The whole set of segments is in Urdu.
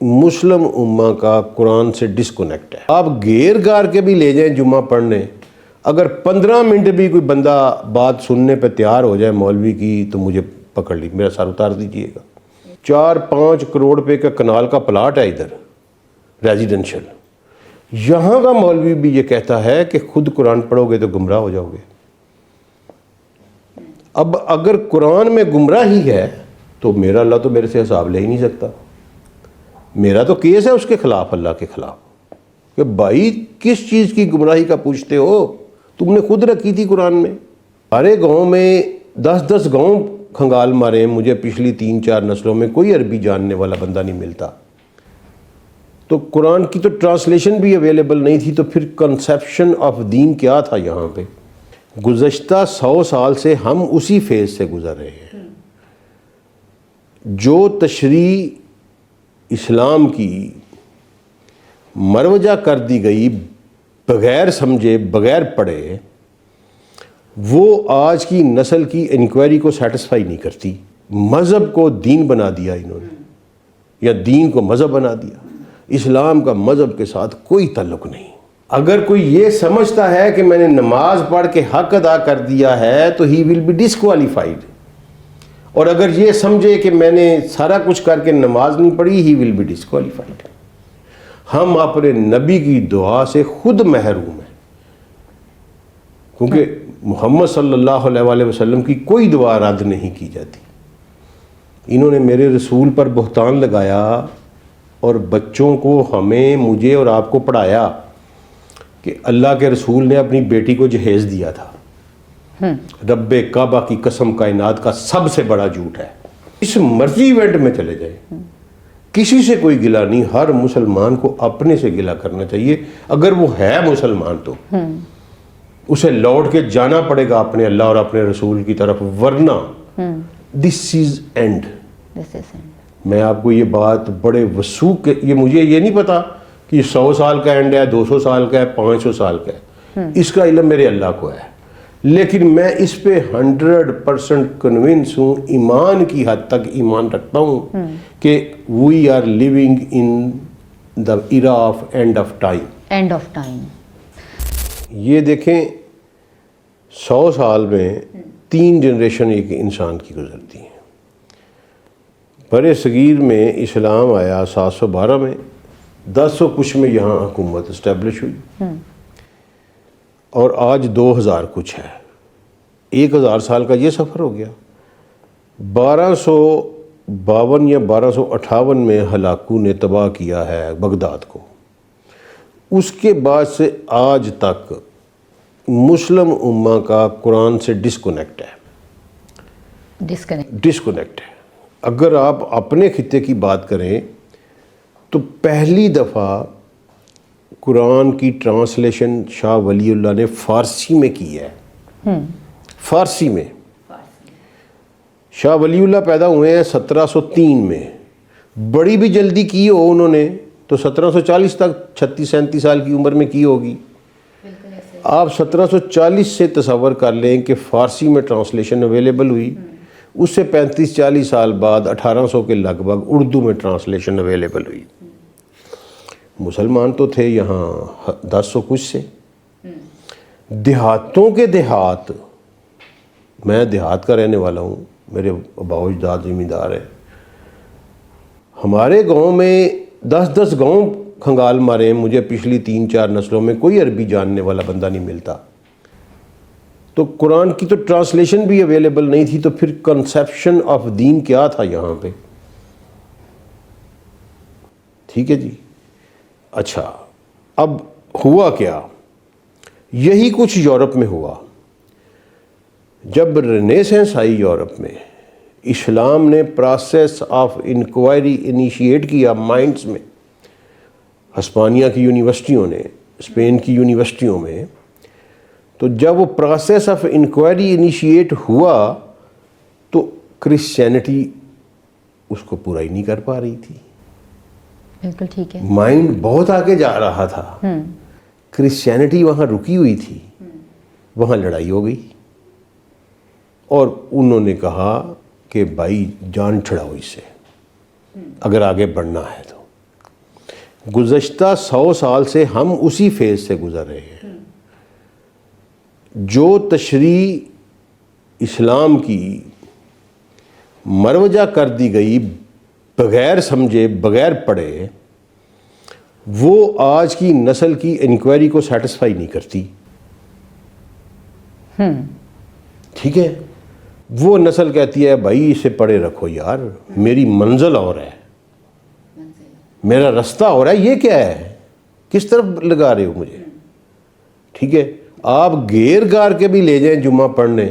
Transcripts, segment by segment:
مسلم امہ کا قرآن سے ڈسکنیکٹ ہے. آپ گیر گار کے بھی لے جائیں جمعہ پڑھنے، اگر 15 منٹ بھی کوئی بندہ بات سننے پہ تیار ہو جائے مولوی کی تو مجھے پکڑ لی، میرا سر اتار دیجئے گا. 4-5 کروڑ روپے کا کنال کا پلاٹ ہے ادھر ریزیڈنشل، یہاں کا مولوی بھی یہ کہتا ہے کہ خود قرآن پڑھو گے تو گمراہ ہو جاؤ گے. اب اگر قرآن میں گمراہی ہے تو میرا اللہ تو میرے سے حساب لے ہی نہیں سکتا. میرا تو کیس ہے اس کے خلاف، اللہ کے خلاف، کہ بھائی کس چیز کی گمراہی کا پوچھتے ہو؟ تم نے خود رکھی تھی قرآن میں. ہمارے گاؤں میں 10 گاؤں کھنگال مارے، مجھے پچھلی 3-4 نسلوں میں کوئی عربی جاننے والا بندہ نہیں ملتا. تو قرآن کی تو ٹرانسلیشن بھی اویلیبل نہیں تھی، تو پھر کنسیپشن آف دین کیا تھا یہاں پہ؟ گزشتہ 100 سال سے ہم اسی فیز سے گزر رہے ہیں. جو تشریح اسلام کی مروجہ کر دی گئی بغیر سمجھے بغیر پڑھے، وہ آج کی نسل کی انکوائری کو سیٹسفائی نہیں کرتی. مذہب کو دین بنا دیا انہوں نے، یا دین کو مذہب بنا دیا. اسلام کا مذہب کے ساتھ کوئی تعلق نہیں. اگر کوئی یہ سمجھتا ہے کہ میں نے نماز پڑھ کے حق ادا کر دیا ہے تو ہی ول بی ڈسکوالیفائڈ، اور اگر یہ سمجھے کہ میں نے سارا کچھ کر کے نماز نہیں پڑھی، ہی ول بی ڈسکوالیفائڈ. ہم اپنے نبی کی دعا سے خود محروم ہیں، کیونکہ محمد صلی اللہ علیہ وسلم کی کوئی دعا رد نہیں کی جاتی. انہوں نے میرے رسول پر بہتان لگایا اور بچوں کو، ہمیں، مجھے اور آپ کو پڑھایا کہ اللہ کے رسول نے اپنی بیٹی کو جہیز دیا تھا. رب کعبہ کی قسم کائنات کا سب سے بڑا جھوٹ ہے. اس مرضی ایونٹ میں چلے جائیں، کسی سے کوئی گلہ نہیں. ہر مسلمان کو اپنے سے گلہ کرنا چاہیے. اگر وہ ہے مسلمان تو اسے لوٹ کے جانا پڑے گا اپنے اللہ اور اپنے رسول کی طرف، ورنہ دس از اینڈ. میں آپ کو یہ بات بڑے وثوق، یہ مجھے یہ نہیں پتا کہ 100 سال کا اینڈ ہے، 200 سال کا ہے، 500 سال کا ہے. اس کا علم میرے اللہ کو ہے، لیکن میں اس پہ 100% کنونس ہوں، ایمان کی حد تک ایمان رکھتا ہوں کہ we are living in the era of end of time. End of time. یہ دیکھیں 100 سال میں 3 جنریشن ایک انسان کی گزرتی ہیں. برِ صغیر میں اسلام آیا 712 میں، 10 کچھ میں یہاں حکومت اسٹیبلش ہوئی، اور آج 2000 کچھ ہے. 1000 سال کا یہ سفر ہو گیا. 1252 یا 1258 میں ہلاکو نے تباہ کیا ہے بغداد کو. اس کے بعد سے آج تک مسلم امہ کا قرآن سے ڈسکنیکٹ ہے. اگر آپ اپنے خطے کی بات کریں تو پہلی دفعہ قرآن کی ٹرانسلیشن شاہ ولی اللہ نے فارسی میں کی ہے. فارسی میں شاہ ولی اللہ پیدا ہوئے ہیں 1703 میں. بڑی بھی جلدی کی ہو انہوں نے تو 1740 تک 36-37 سال کی عمر میں کی ہوگی. آپ 1740 سے تصور کر لیں کہ فارسی میں ٹرانسلیشن اویلیبل ہوئی. اس سے 35-40 سال بعد 1800 کے لگ بھگ اردو میں ٹرانسلیشن اویلیبل ہوئی. مسلمان تو تھے یہاں 10 کچھ سے. دیہاتوں کے دیہات، میں دیہات کا رہنے والا ہوں، میرے آباء و اجداد زمیندار ہیں. ہمارے گاؤں میں 10 گاؤں کھنگال مارے ہیں، مجھے پچھلی 3-4 نسلوں میں کوئی عربی جاننے والا بندہ نہیں ملتا. تو قرآن کی تو ٹرانسلیشن بھی اویلیبل نہیں تھی، تو پھر کنسیپشن آف دین کیا تھا یہاں پہ؟ ٹھیک ہے جی. اچھا، اب ہوا کیا؟ یہی کچھ یورپ میں ہوا. جب رینیسنس آئی یورپ میں، اسلام نے پروسیس آف انکوائری انیشیٹ کیا مائنڈز میں. ہسپانیہ کی یونیورسٹیوں نے، اسپین کی یونیورسٹیوں میں، تو جب وہ پروسیس آف انکوائری انیشیٹ ہوا تو کرسچینٹی اس کو پورا ہی نہیں کر پا رہی تھی. بالکل ٹھیک ہے. مائنڈ بہت آگے جا رہا تھا، کرسچینٹی وہاں رکی ہوئی تھی. وہاں لڑائی ہو گئی اور انہوں نے کہا کہ بھائی جان چھڑاؤ اس سے اگر آگے بڑھنا ہے تو. گزشتہ 100 سال سے ہم اسی فیز سے گزر رہے ہیں. جو تشریح اسلام کی مروجہ کر دی گئی بغیر سمجھے بغیر پڑھے، وہ آج کی نسل کی انکوائری کو سیٹسفائی نہیں کرتی. ٹھیک ہے، وہ نسل کہتی ہے بھائی اسے پڑھے رکھو یار، میری منزل اور ہے، میرا رستہ اور ہے، یہ کیا ہے، کس طرف لگا رہے ہو مجھے. ٹھیک ہے، آپ گیر گار کے بھی لے جائیں جمعہ پڑھنے،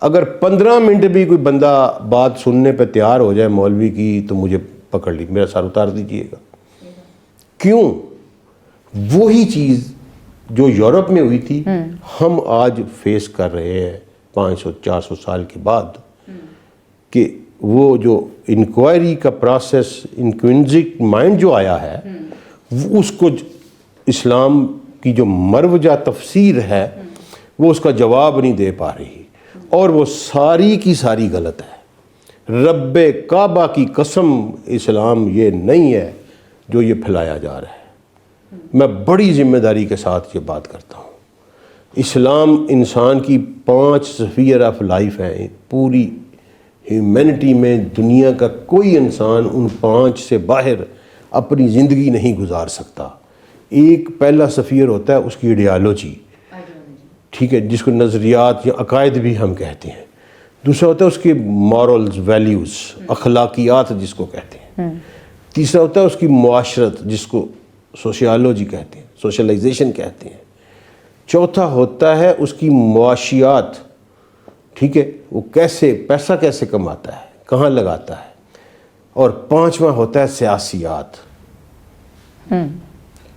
اگر 15 منٹ بھی کوئی بندہ بات سننے پہ تیار ہو جائے مولوی کی تو مجھے پکڑ لی، میرا سر اتار دیجئے گا. کیوں؟ وہی چیز جو یورپ میں ہوئی تھی ہم آج فیس کر رہے ہیں 500-400 سال کے بعد، کہ وہ جو انکوائری کا پروسیس، انکوئنزک مائنڈ جو آیا ہے، اس کو اسلام کی جو مروجہ تفسیر ہے وہ اس کا جواب نہیں دے پا رہی، اور وہ ساری کی ساری غلط ہے. رب کعبہ کی قسم اسلام یہ نہیں ہے جو یہ پھیلایا جا رہا ہے. میں بڑی ذمہ داری کے ساتھ یہ بات کرتا ہوں. اسلام انسان کی 5 سفیر آف لائف ہیں. پوری ہیومینٹی میں دنیا کا کوئی انسان ان 5 سے باہر اپنی زندگی نہیں گزار سکتا. ایک پہلا سفیر ہوتا ہے اس کی ایڈیالوجی، ٹھیک ہے، جس کو نظریات یا عقائد بھی ہم کہتے ہیں. دوسرا ہوتا ہے اس کے مورلز، ویلیوز، اخلاقیات جس کو کہتے ہیں. تیسرا ہوتا ہے اس کی معاشرت جس کو سوشیالوجی کہتے ہیں، سوشلائزیشن کہتے ہیں. چوتھا ہوتا ہے اس کی معاشیات، ٹھیک ہے، وہ کیسے پیسہ کیسے کماتا ہے، کہاں لگاتا ہے. اور 5واں ہوتا ہے سیاسیات.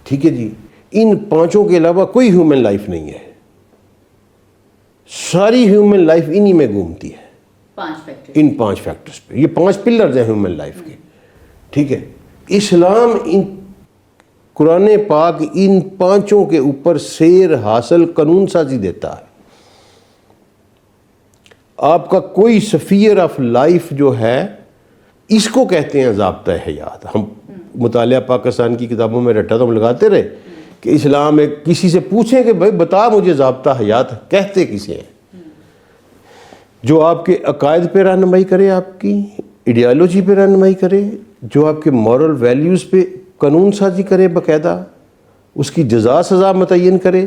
ٹھیک ہے جی، ان 5 کے علاوہ کوئی ہیومن لائف نہیں ہے. ساری ہیومن لائف انہی میں گھومتی ہے، ان 5 فیکٹرز پہ. یہ 5 پلرز ہیں ہیومن لائف کے. ٹھیک ہے، اسلام قرآن پاک ان 5 کے اوپر سیر حاصل قانون سازی دیتا ہے. آپ کا کوئی سفیر آف لائف جو ہے اس کو کہتے ہیں ضابطہ حیات. ہم مطالعہ پاکستان کی کتابوں میں رٹا تو ہم لگاتے رہے کہ اسلام ایک کسی سے پوچھیں کہ بھائی بتا مجھے ضابطہ حیات کہتے کسے ہیں، جو آپ کے عقائد پہ رہنمائی کرے، آپ کی ایڈیالوجی پہ رہنمائی کرے، جو آپ کے مورل ویلیوز پہ قانون سازی کرے، باقاعدہ اس کی جزا سزا متعین کرے،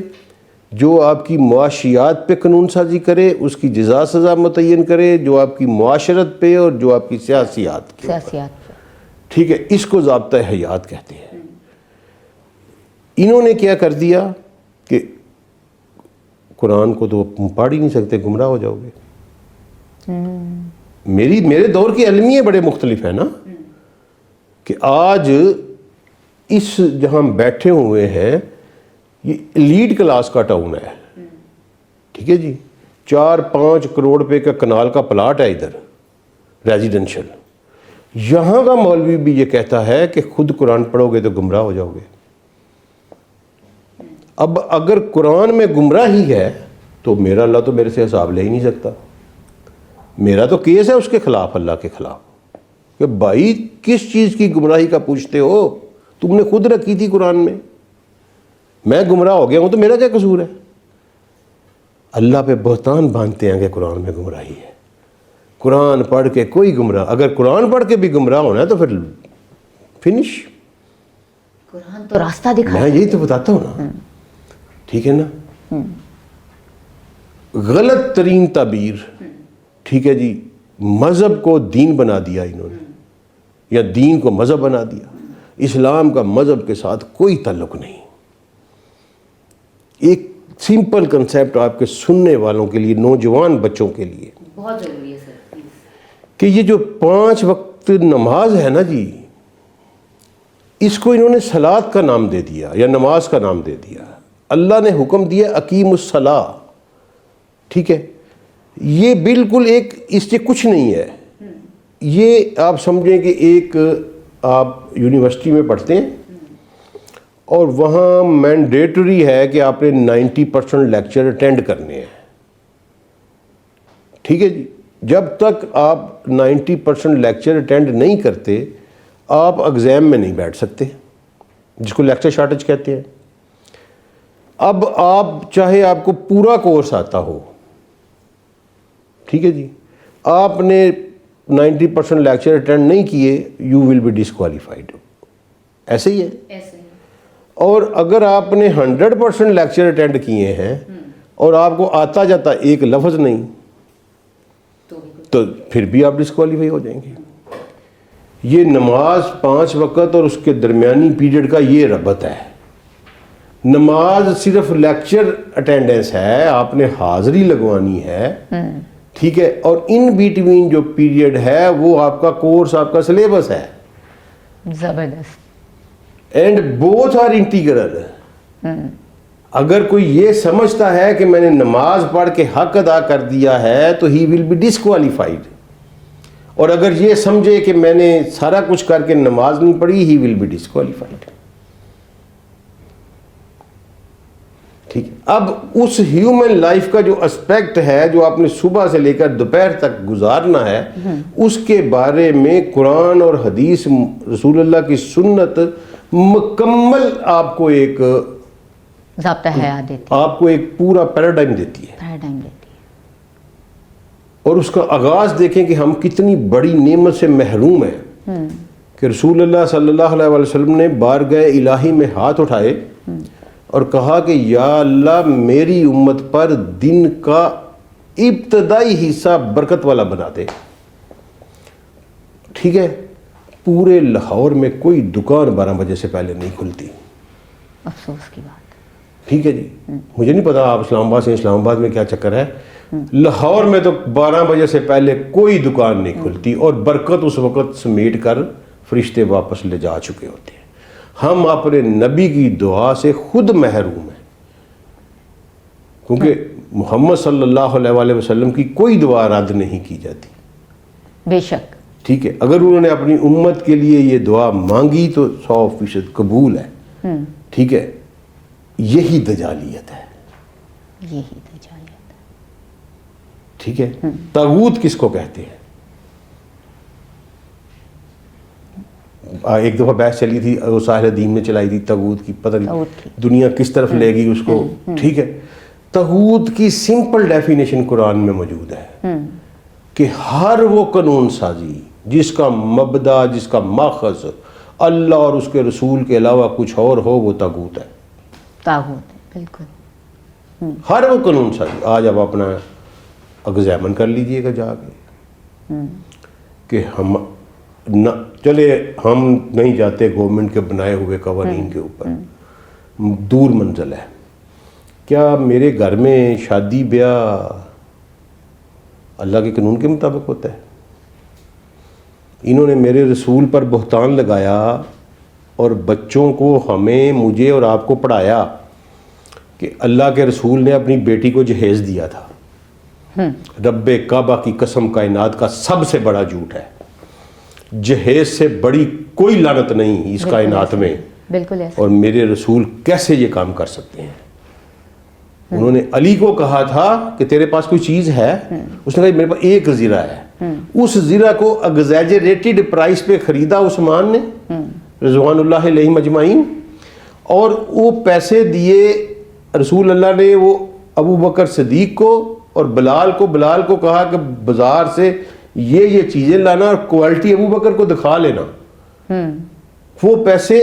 جو آپ کی معاشیات پہ قانون سازی کرے اس کی جزا سزا متعین کرے، جو آپ کی معاشرت پہ اور جو آپ کی سیاسیات کے اوپر. ٹھیک ہے، اس کو ضابطہ حیات کہتے ہیں. انہوں نے کیا کر دیا کہ قرآن کو تو پڑھ ہی نہیں سکتے، گمراہ ہو جاؤ گے. میرے دور کے علمیے بڑے مختلف ہیں نا، کہ آج اس جہاں ہم بیٹھے ہوئے ہیں یہ ایلیٹ کلاس کا ٹاؤن ہے. ٹھیک ہے جی، 4-5 کروڑ روپے کا کنال کا پلاٹ ہے ادھر ریزیڈنشل. یہاں کا مولوی بھی یہ کہتا ہے کہ خود قرآن پڑھو گے تو گمراہ ہو جاؤ گے. اب اگر قرآن میں گمراہی ہے تو میرا اللہ تو میرے سے حساب لے ہی نہیں سکتا. میرا تو کیس ہے اس کے خلاف، اللہ کے خلاف، کہ بھائی کس چیز کی گمراہی کا پوچھتے ہو، تم نے خود رکھی تھی قرآن میں، میں گمراہ ہو گیا ہوں تو میرا کیا قصور ہے. اللہ پہ بہتان باندھتے ہیں کہ قرآن میں گمراہی ہے. قرآن پڑھ کے کوئی گمراہ، اگر قرآن پڑھ کے بھی گمراہ ہونا ہے تو پھر فنش. قرآن تو راستہ دکھاتا ہے. میں یہی تو بتاتا ہوں نا. ٹھیک ہے نا، غلط ترین تعبیر. ٹھیک ہے جی، مذہب کو دین بنا دیا انہوں نے، یا دین کو مذہب بنا دیا. اسلام کا مذہب کے ساتھ کوئی تعلق نہیں. ایک سمپل کنسیپٹ آپ کے سننے والوں کے لیے، نوجوان بچوں کے لیے بہت ضروری ہے سر، کہ یہ جو 5 وقت نماز ہے نا جی، اس کو انہوں نے صلاۃ کا نام دے دیا یا نماز کا نام دے دیا. اللہ نے حکم دیا اقیم الصلاۃ. ٹھیک ہے، یہ بالکل ایک اس سے کچھ نہیں ہے. یہ آپ سمجھیں کہ ایک آپ یونیورسٹی میں پڑھتے ہیں اور وہاں مینڈیٹری ہے کہ آپ نے 90% لیکچر اٹینڈ کرنے ہیں. ٹھیک ہے جی، جب تک آپ 90% لیکچر اٹینڈ نہیں کرتے آپ ایگزام میں نہیں بیٹھ سکتے. جس کو لیکچر شارٹیج کہتے ہیں. اب آپ چاہے آپ کو پورا کورس آتا ہو, ٹھیک ہے جی, آپ نے 90% لیکچر اٹینڈ نہیں کیے, یو ول بی ڈسکوالیفائڈ. ایسے ہی ہے. ایسے ہی. اور اگر آپ نے 100% لیکچر اٹینڈ کیے ہیں اور آپ کو آتا جاتا ایک لفظ نہیں, تو پھر بھی آپ ڈسکوالیفائی ہو جائیں گے. یہ نماز 5 وقت اور اس کے درمیانی پیریڈ کا یہ ربط ہے. نماز صرف لیکچر اٹینڈنس ہے, آپ نے حاضری لگوانی ہے, ٹھیک ہے, اور ان بیٹوین جو پیریڈ ہے وہ آپ کا کورس, آپ کا سلیبس ہے. زبردست. And both are integral. اگر کوئی یہ سمجھتا ہے کہ میں نے نماز پڑھ کے حق ادا کر دیا ہے تو ہی ول بی ڈسکوالیفائڈ, اور اگر یہ سمجھے کہ میں نے سارا کچھ کر کے نماز نہیں پڑھی, ہی ول بی ڈسکوالیفائڈ. ٹھیک. اب اس ہیومن لائف کا جو اسپیکٹ ہے جو آپ نے صبح سے لے کر دوپہر تک گزارنا ہے, اس کے بارے میں قرآن اور حدیث, رسول اللہ کی سنت مکمل آپ کو ایک ضابطہ حیات دیتی, آپ کو ایک پورا پیراڈائم دیتی ہے. پیراڈائم دیتی ہے. اور اس کا آغاز دیکھیں کہ ہم کتنی بڑی نعمت سے محروم ہیں کہ رسول اللہ صلی اللہ علیہ وسلم نے بارگاہ الہی میں ہاتھ اٹھائے اور کہا کہ یا اللہ میری امت پر دن کا ابتدائی حصہ برکت والا بنا دے. ٹھیک ہے, پورے لاہور میں کوئی دکان 12 بجے سے پہلے نہیں کھلتی. افسوس کی بات. ٹھیک ہے جی, مجھے نہیں پتا آپ اسلام آباد سے, اسلام آباد میں کیا چکر ہے, لاہور میں تو 12 بجے سے پہلے کوئی دکان نہیں کھلتی, اور برکت اس وقت سمیٹ کر فرشتے واپس لے جا چکے ہوتے ہیں. ہم اپنے نبی کی دعا سے خود محروم ہیں, کیونکہ محمد صلی اللہ علیہ وآلہ وسلم کی کوئی دعا رد نہیں کی جاتی. بے شک. ٹھیک ہے, اگر انہوں نے اپنی امت کے لیے یہ دعا مانگی تو 100% قبول ہے. ٹھیک ہے, یہی دجالیت ہے. یہی دجالیت ہے. ٹھیک ہے. طاغوت کس کو کہتے ہیں؟ ایک دفعہ بحث چلی تھی, وہ ساحل دین نے چلائی تھی طاغوت کی, پتہ نہیں دنیا کس طرف لے گی اس کو. ٹھیک ہے, طاغوت کی سمپل ڈیفینیشن قرآن میں موجود ہے کہ ہر وہ قانون سازی جس کا مبدا, جس کا ماخذ اللہ اور اس کے رسول کے علاوہ کچھ اور ہو, وہ طاغوت ہے. طاغوت ہے, بالکل. ہر وہ قانون سازی. آج آپ اپنا ایگزامن کر لیجئے گا جا کے کہ ہم نہ چلے, ہم نہیں جاتے گورنمنٹ کے بنائے ہوئے قوانین کے اوپر, دور منزل ہے. کیا میرے گھر میں شادی بیاہ اللہ کے قانون کے مطابق ہوتا ہے؟ انہوں نے میرے رسول پر بہتان لگایا اور بچوں کو, ہمیں, مجھے اور آپ کو پڑھایا کہ اللہ کے رسول نے اپنی بیٹی کو جہیز دیا تھا. رب کعبہ کی قسم کائنات کا سب سے بڑا جھوٹ ہے. جہیز سے بڑی کوئی لعنت نہیں اس کائنات میں. بالکل ایسا. اور میرے رسول کیسے یہ کام کر سکتے ہیں؟ انہوں نے علی کو کہا تھا کہ تیرے پاس کوئی چیز ہے, اس نے کہا میرے پاس ایک زرہ ہے. اس زرہ کو ایگزیجریٹڈ پرائس پہ خریدا عثمان نے رضوان اللہ علیہ مجمعین, اور وہ پیسے دیے رسول اللہ نے وہ ابو بکر صدیق کو اور بلال کو کہا کہ بازار سے یہ چیزیں لانا اور کوالٹی ابو بکر کو دکھا لینا. وہ پیسے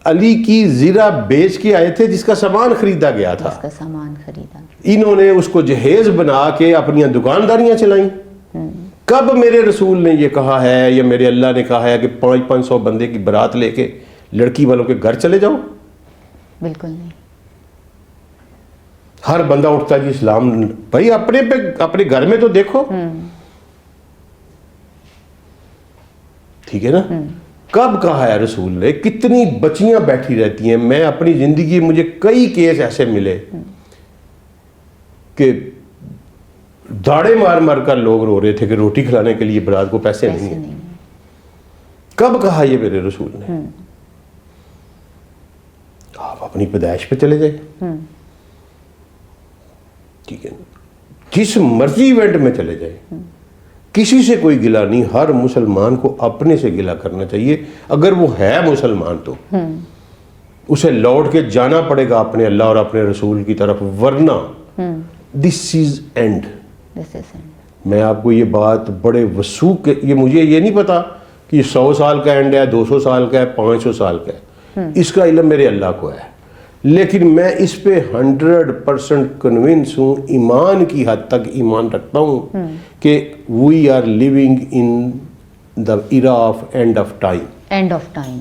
علی کی زرہ بیچ کے آئے تھے جس کا سامان خریدا گیا تھا. اس کا سامان خریدا. انہوں نے اس کو جہیز بنا کے اپنی دکانداریاں چلائیں. کب میرے رسول نے یہ کہا ہے یا میرے اللہ نے کہا ہے کہ 500 بندے کی برات لے کے لڑکی والوں کے گھر چلے جاؤ؟ بالکل نہیں. ہر بندہ اٹھتا ہے جی اسلام, بھائی اپنے گھر میں تو دیکھو. ٹھیک ہے نا. کب کہا ہے رسول نے؟ کتنی بچیاں بیٹھی رہتی ہیں. میں اپنی زندگی, مجھے کئی کیس ایسے ملے کہ داڑے مار مار کر لوگ رو رہے تھے کہ روٹی کھلانے کے لیے برات کو پیسے نہیں ہیں. کب کہا یہ میرے رسول نے؟ آپ اپنی پیدائش پہ چلے جائیں, ٹھیک ہے, جس مرضی ایونٹ میں چلے جائیں, کسی سے کوئی گلا نہیں. ہر مسلمان کو اپنے سے گلا کرنا چاہیے اگر وہ ہے مسلمان تو. اسے لوٹ کے جانا پڑے گا اپنے اللہ اور اپنے رسول کی طرف، ورنہ دس is and. This is and. میں آپ کو یہ بات بڑے وثوق، یہ مجھے یہ نہیں پتا کہ 100 سال کا اینڈ ہے، 200 سال کا ہے، 500 سال کا ہے، اس کا علم میرے اللہ کو ہے، لیکن میں اس پہ 100% کنونس ہوں، ایمان کی حد تک ایمان رکھتا ہوں کہ we are living in the era of end of time. End of time.